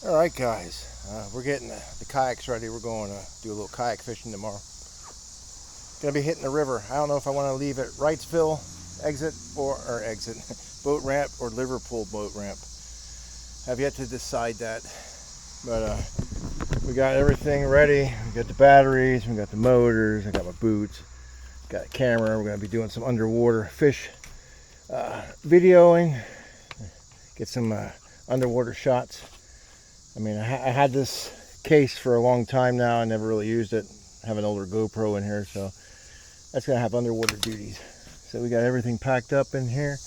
All right, guys, we're getting the kayaks ready. We're going to do a little kayak fishing tomorrow. Gonna be hitting the river. I don't know if I want to leave at Wrightsville exit or exit boat ramp or Liverpool boat ramp. Have yet to decide that, but we got everything ready. We got the batteries, we got the motors, I got my boots, got a camera. We're gonna be doing some underwater fish videoing, get some underwater shots. I mean, I had this case for a long time now. I never really used it. I have an older GoPro in here, so that's gonna have underwater duties. So we got everything packed up in here.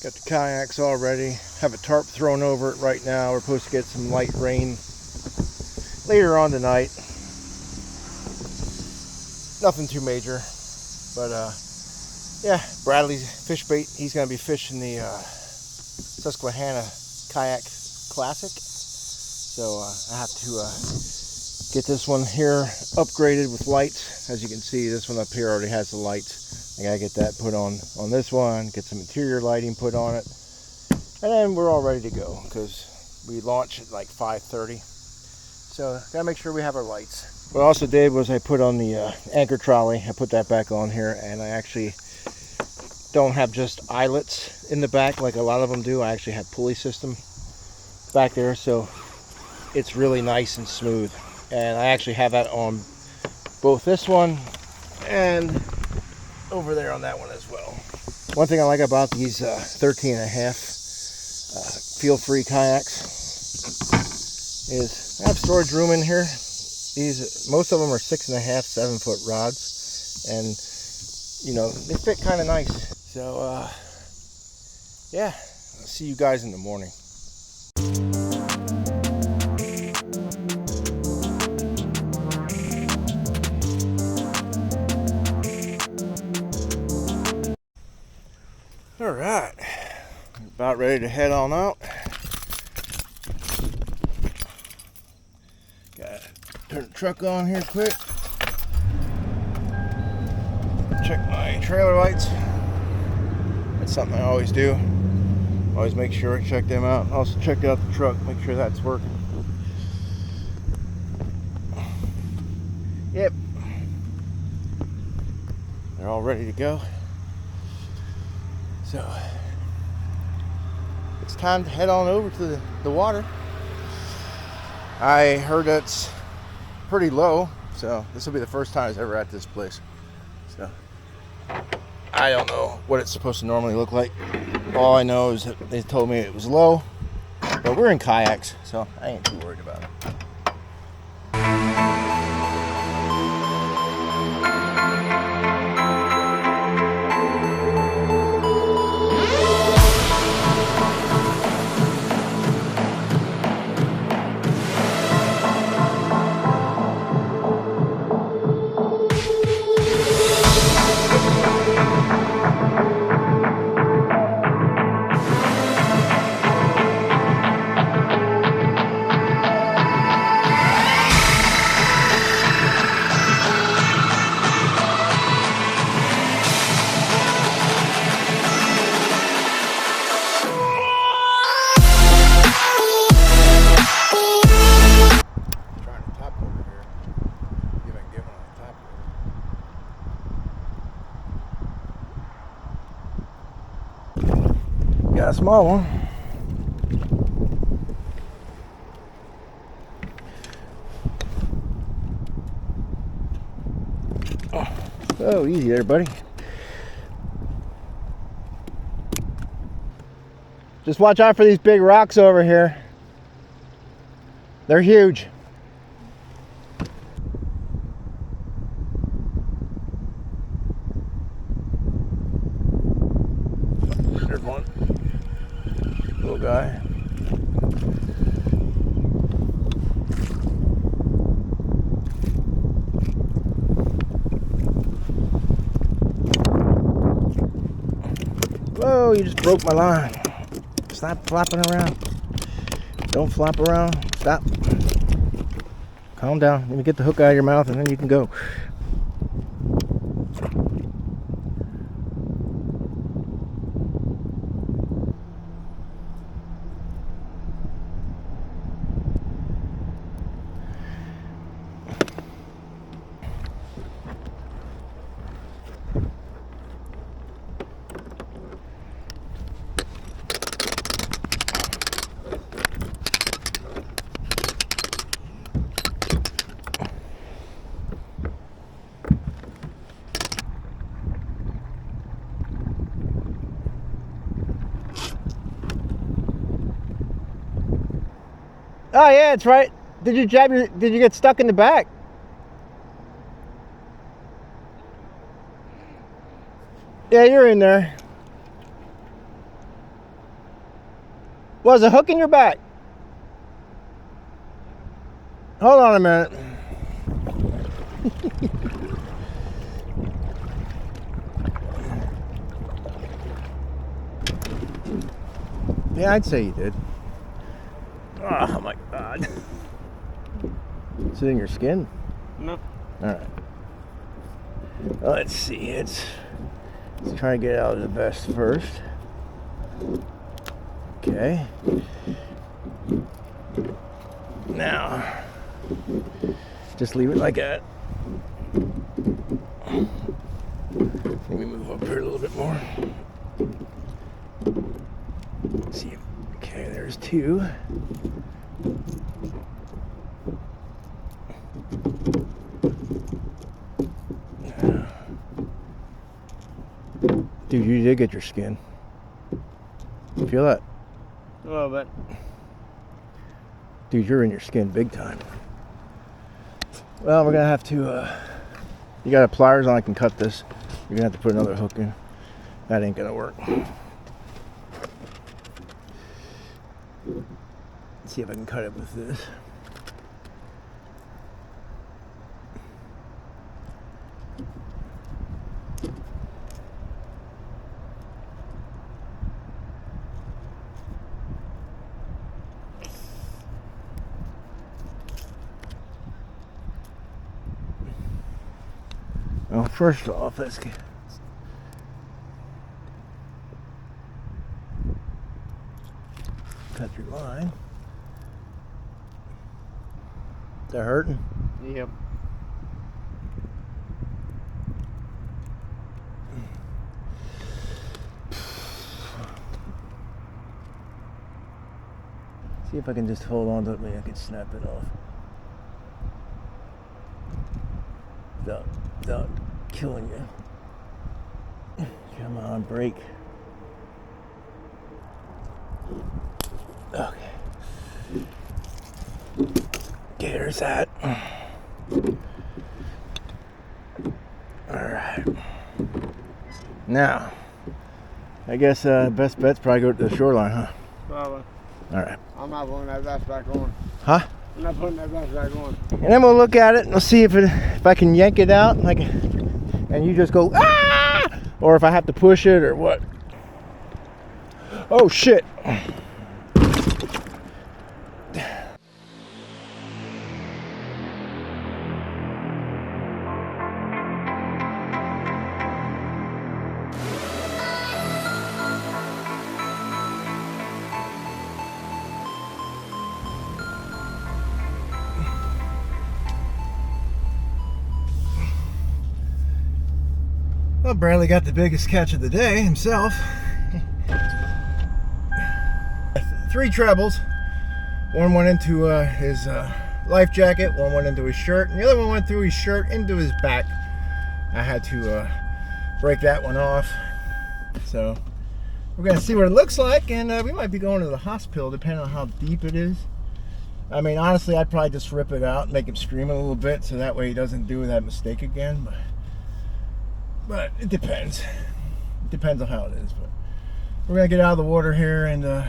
Got the kayaks all ready. Have a tarp thrown over it right now. We're supposed to get some light rain later on tonight. Nothing too major, but yeah, Bradley's fish bait. He's gonna be fishing the Susquehanna Kayak Classic. So I have to get this one here upgraded with lights. As you can see, this one up here already has the lights. I gotta get that put on this one, get some interior lighting put on it, and then we're all ready to go because we launch at like 5:30. So gotta make sure we have our lights. What I also did was I put on the anchor trolley. I put that back on here, and I actually don't have just eyelets in the back like a lot of them do. I actually have pulley system back there, so it's really nice and smooth. And I actually have that on both this one and over there on that one as well. One thing I like about these 13 and a half feel-free kayaks is I have storage room in here. Most of them are 6.5, 7-foot rods, and you know, they fit kind of nice. So yeah, I'll see you guys in the morning. All right, about ready to head on out. Gotta turn the truck on here quick. Check my trailer lights. That's something I always do. Always make sure I check them out. Also check out the truck, make sure that's working. Yep, they're all ready to go. So it's time to head on over to the water. I heard it's pretty low, so this will be the first time I was ever at this place. So I don't know what it's supposed to normally look like. All I know is that they told me it was low, but we're in kayaks, so I ain't too worried about it. Got a small one. Oh, easy there, buddy. Just watch out for these big rocks over here. They're huge. There's one. Little guy. Whoa, you just broke my line. Stop flopping around. Don't flop around. Stop. Calm down. Let me get the hook out of your mouth and then you can go. Oh yeah, it's right. Did you get stuck in the back? Yeah, you're in there. Was a hook in your back? Hold on a minute. Yeah, I'd say you did. Oh my God. Is it in your skin? No. Alright. Let's see. Let's try to get out of the vest first. Okay. Now, just leave it like that. Let me move up here a little bit more. Let's see. Okay, there's two. Dude, you did get your skin. Feel that? A little bit. Dude, you're in your skin big time. Well, we're gonna have to, you got a pliers on, I can cut this. You're gonna have to put another hook in. That ain't gonna work. Let's see if I can cut it with this. Well, first off, let's get cut your line. Is that hurting? Yep. See if I can just hold on to it. Maybe I can snap it off. Without killing you. Come on, break. Okay. There's that. Alright. Now, I guess best bet's probably go to the shoreline, huh? Probably. Alright. I'm not putting that vest back on. Huh? I'm not putting that vest back on. And then we'll look at it and we'll see if I can yank it out and you just go, ah! Or if I have to push it or what. Oh shit. Well, Bradley got the biggest catch of the day himself. 3 trebles. One went into his life jacket, one went into his shirt, and the other one went through his shirt into his back. I had to break that one off. So we're gonna see what it looks like, and we might be going to the hospital depending on how deep it is. I mean, honestly, I'd probably just rip it out and make him scream a little bit so that way he doesn't do that mistake again. But it depends. It depends on how it is. But we're gonna get out of the water here and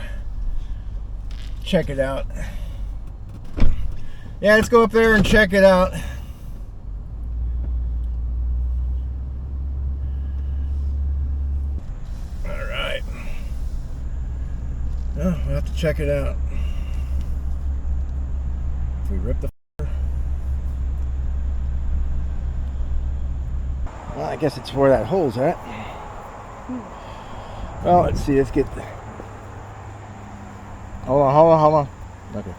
check it out. Yeah, let's go up there and check it out. All right. Well, we'll have to check it out. If we rip the. Well, I guess it's where that hole's at. Well, let's see. Let's get the. Hold on. Okay.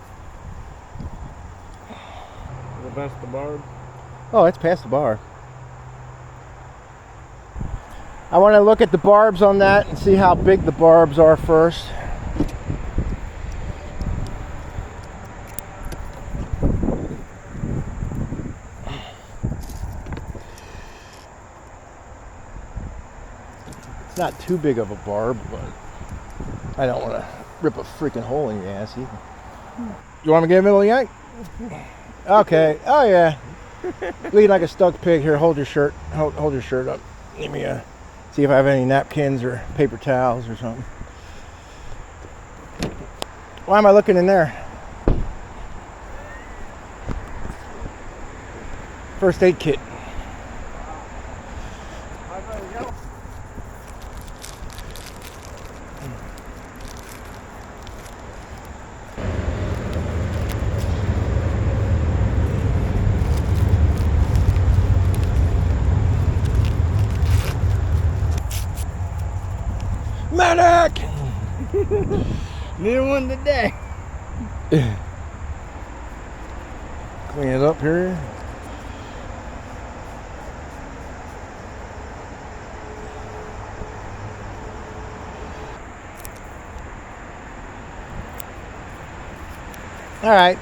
The best the barb. Oh, it's past the bar. I want to look at the barbs on that and see how big the barbs are first. It's not too big of a barb, but I don't want to rip a freaking hole in your ass either. You want me to give him a little yank? Okay. Oh yeah. Lead like a stuck pig. Here, hold your shirt. Hold your shirt up. Let me see if I have any napkins or paper towels or something. Why am I looking in there? First aid kit. Medic! Need one today. Clean it up here. All right.